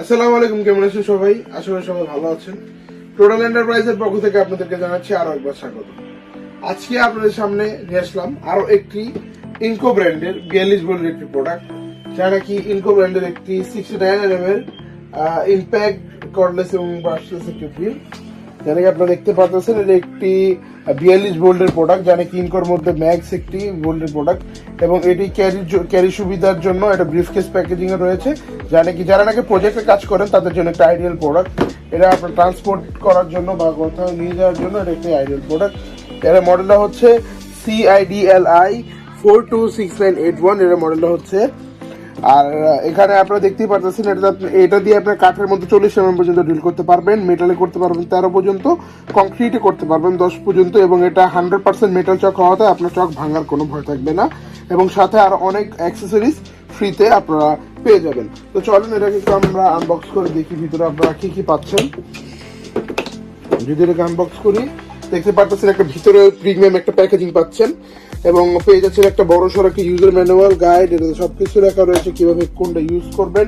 আসসালামু আলাইকুম, কেমন আছেন সবাই? আশা করি সবাই ভালো আছেন। টোটাল এন্টারপ্রাইজের পক্ষ থেকে আপনাদেরকে জানাচ্ছি আরো একবার স্বাগত। আজকে আপনাদের সামনে নিয়ে আসলাম আরো একটি ইনকো ব্র্যান্ডের 42 ভোল্টের একটি প্রোডাক্ট, যা নাকি ইনকো ব্র্যান্ডের একটি 69mm এর ইম্প্যাক্ট কর্ডলেস এবং ব্রাশলেস একটি ড্রিল, যা নাকি আপনারা দেখতে পাচ্ছেন। এটা একটি 42 ভোল্টের প্রোডাক্ট, যা নাকি ইনকোর মধ্যে ম্যাক্স একটি ভোল্টের প্রোডাক্ট, এবং এটি ক্যারি সুবিধার জন্য এটা ব্রিফকেস প্যাকেজিং এ রয়েছে, যা নাকি যারা নাকি প্রজেক্টে কাজ করেন তাদের জন্য একটা আইডিয়াল প্রোডাক্ট। এটা আপনার ট্রান্সপোর্ট করার জন্য বা কোথাও নিয়ে যাওয়ার জন্য এটা একটি আইডিয়াল প্রোডাক্ট। এর মডেলটা হচ্ছে CIDLI 426981, এর মডেলটা হচ্ছে। আর এখানে আপনারা দেখতেই পাচ্ছেন, এটা দিয়ে আপনার কাঠের মধ্যে 40mm পর্যন্ত ড্রিল করতে পারবেন, মেটালে করতে পারবেন 13 পর্যন্ত, কংক্রিটে করতে পারবেন 10 পর্যন্ত, এবং এটা 100% মেটাল চক হওয়াতে আপনার চক ভাঙার কোনো ভয় থাকবে না, এবং সাথে আরো অনেক অ্যাক্সেসরিজ ফ্রিতে আপনারা পেয়ে যাবেন। তো চলুন এটাকে একটু আমরা আনবক্স করে দেখি ভিতরে আপনারা কি কি পাচ্ছেন। যদি এটাকে আনবক্স করি, দেখতে পাচ্ছেন একটা ভিতরে প্রিমিয়াম একটা প্যাকেজিং পাচ্ছেন, এবং পেয়ে যাচ্ছেন একটা বড় সড়ো একটা ইউজার ম্যানুয়াল গাইড, এটা সবকিছু লেখা রয়েছে কিভাবে কোনটা ইউজ করবেন।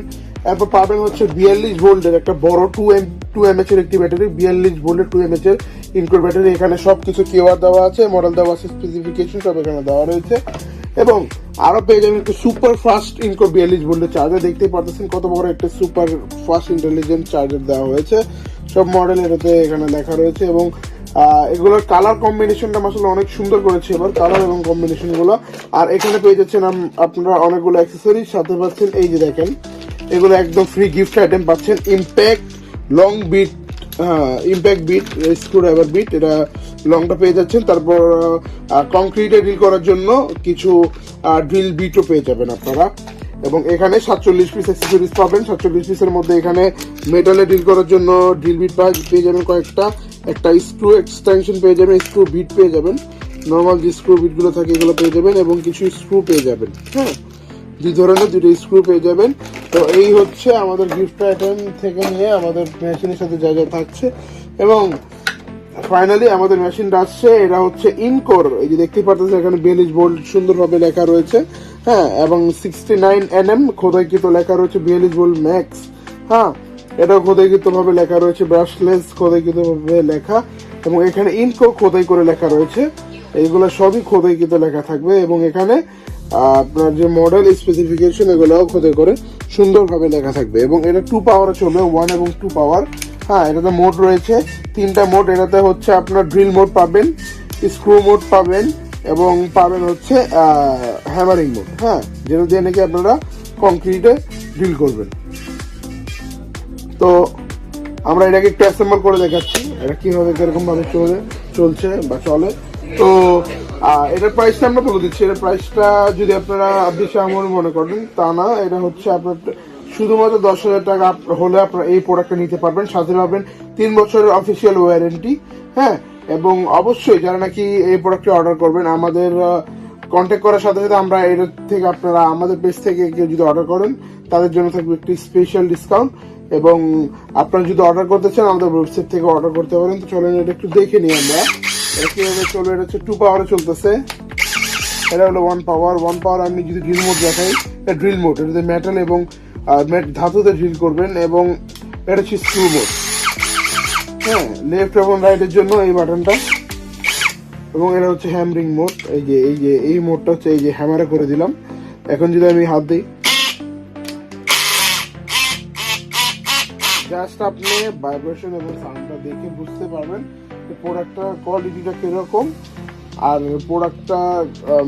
এরপর পাবেন হচ্ছে 42 ভোল্টের একটা বড় 2mAh এর একটি ব্যাটারি, 42 ভোল্টের 2mAh এর ইনকোর ব্যাটারি। এখানে সবকিছু কিওয়ার্ড দেওয়া আছে, মডেল দেওয়া আছে, স্পেসিফিকেশন সব এখানে দেওয়া রয়েছে, এবং আরো পেয়ে যাবেন একটা সুপার ফাস্ট ইনকোর 42 ভোল্টের চার্জার। দেখতেই পাচ্ছেন কত বড় একটা সুপার ফাস্ট ইন্টেলিজেন্ট চার্জার দেওয়া হয়েছে। সব মডেল এটাতে এখানে লেখা রয়েছে, এবং এগুলোর কালার কম্বিনেশনটা আসলে অনেক সুন্দর করেছে এবার কালার এবং কম্বিনেশন গুলো। আর এখানে পেয়ে যাচ্ছেন আপনারা অনেকগুলো অ্যাক্সেসরিজ, সাথে পাচ্ছেন এই যে দেখেন, এগুলো একদম ফ্রি গিফট আইটেম পাচ্ছেন। Impact long bit, impact bit screwdriver bit, এটা লংটা পেয়ে যাচ্ছেন। তারপর কংক্রিটে ড্রিল করার জন্য কিছু ড্রিল বিটও পেয়ে যাবেন আপনারা, এবং এখানে 47 পিস অ্যাক্সেসরিজ পাবেন। 47 পিসের মধ্যে এখানে মেটালে ড্রিল করার জন্য ড্রিল বিট পেয়ে যাবেন কয়েকটা, একটা স্ক্রু এক্সটেনশন পেয়ে যাবেন, স্ক্রু বিট পেয়ে যাবেন, নর্মাল যে স্ক্রু বিট গুলো থাকে এগুলো পেয়ে যাবেন, এবং কিছু স্ক্রু পেয়ে যাবেন। হ্যাঁ, দুই ধরনের দুটো স্ক্রু পেয়ে যাবেন। তো এই হচ্ছে আমাদের গিফট আইটেম থেকে নিয়ে আমাদের মেশিনের সাথে যা যা থাকছে, এবং ফাইনালি আমাদের মেশিনটা আসছে। এটা হচ্ছে ইনকোর, এই যে দেখতে পাচ্ছেন এখানে 42 ভোল্ট সুন্দরভাবে লেখা রয়েছে, হ্যাঁ, এবং 69mm খোদাইকৃত লেখা রয়েছে 42 ভোল্ট ম্যাক্স। হ্যাঁ, এটাও খোদাইকৃত ভাবে লেখা রয়েছে, ব্রাশলেস খোদাইকৃত ভাবে লেখা, এবং এখানে ইনকো খোদাই করে লেখা রয়েছে। এইগুলো সবই খোদাইকৃত লেখা থাকবে, এবং এখানে আপনার যে মডেল স্পেসিফিকেশন এগুলোও খোদাই করে সুন্দরভাবে লেখা থাকবে। এবং এটা 2 পাওয়ারে চলবে, 1 এবং 2 পাওয়ার। হ্যাঁ, এটাতে মোড রয়েছে 3টা মোড। এটাতে হচ্ছে আপনার ড্রিল মোড পাবেন, স্ক্রু মোড পাবেন, এবং পাবেন হচ্ছে হ্যামারিং মোড। হ্যাঁ, যেটা দিয়ে নাকি আপনারা কংক্রিটে ড্রিল করবেন। তো আমরা এটাকে একটু অ্যাসেম্বল করে দেখাচ্ছি এটা কিভাবে কিরকম ভাবে চলছে বা চলে। তো এটার প্রাইসটা আমরা বলে দিচ্ছি। এটার প্রাইসটা যদি আপনারা বেশি আমার মনে করেন তা না, এটা হচ্ছে আপনার শুধুমাত্র 10,000 টাকা হলে আপনারা এই প্রোডাক্টটা নিতে পারবেন। সাথে পাবেন 3 বছরের অফিসিয়াল ওয়ারেন্টি। হ্যাঁ, এবং অবশ্যই যারা নাকি এই প্রোডাক্টটি অর্ডার করবেন, আমাদের কন্ট্যাক্ট করার সাথে সাথে আমরা এর থেকে আপনারা আমাদের পেজ থেকে কেউ যদি অর্ডার করেন তাদের জন্য থাকবে একটি স্পেশাল ডিসকাউন্ট, এবং আপনারা যদি অর্ডার করতে চান আমাদের ওয়েবসাইট থেকে অর্ডার করতে পারেন। তো চলেন এটা একটু দেখে নিই আমরা এটা কিভাবে চলবে। এটা হচ্ছে 2 পাওয়ারে চলতেছে, এটা হলো 1 পাওয়ার। 1 পাওয়ার আমি যদি ড্রিল মোড দেখাই, এটা ড্রিল মোড, এটাতে মেটাল এবং ধাতুতে ড্রিল করবেন, এবং এটা হচ্ছে স্ক্রু মোড। হ্যাঁ, লেফট এবং রাইটের জন্য এই বাটনটা, এবং এটা হচ্ছে হ্যামারিং মোড। এই মোডটা হচ্ছে এই যে হ্যামারে করে দিলাম। এখন যদি আমি হাত দিই, জাস্ট আপনি ভাইব্রেশন এবং সাউন্ডটা দেখে বুঝতে পারবেন যে প্রোডাক্টটার কোয়ালিটিটা কিরকম আর প্রোডাক্টটা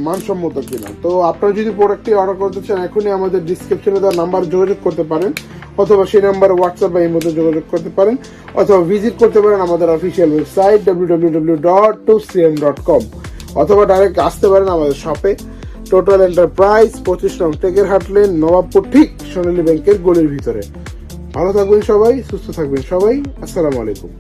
মানসম্মত কিনা। তো আপনারা যদি প্রোডাক্টটি অর্ডার করতে চান, এখনই আমাদের ডিসক্রিপশনে দেওয়া নাম্বার যোগাযোগ করতে পারেন, অথবা সেই নাম্বারে হোয়াটসঅ্যাপ বা ইমোতে যোগাযোগ করতে পারেন, অথবা ভিজিট করতে পারেন আমাদের অফিসিয়াল ওয়েবসাইট www.2cm.com, অথবা ডাইরেক্ট আসতে পারেন আমাদের শপে, টোটাল এন্টারপ্রাইজ 25 নং টেকের হাটলেন, নবাবপুর, ঠিক সোনালী ব্যাংকের গলির ভিতরে। ভালো থাকবেন সবাই, সুস্থ থাকবেন সবাই। আসসালামু আলাইকুম।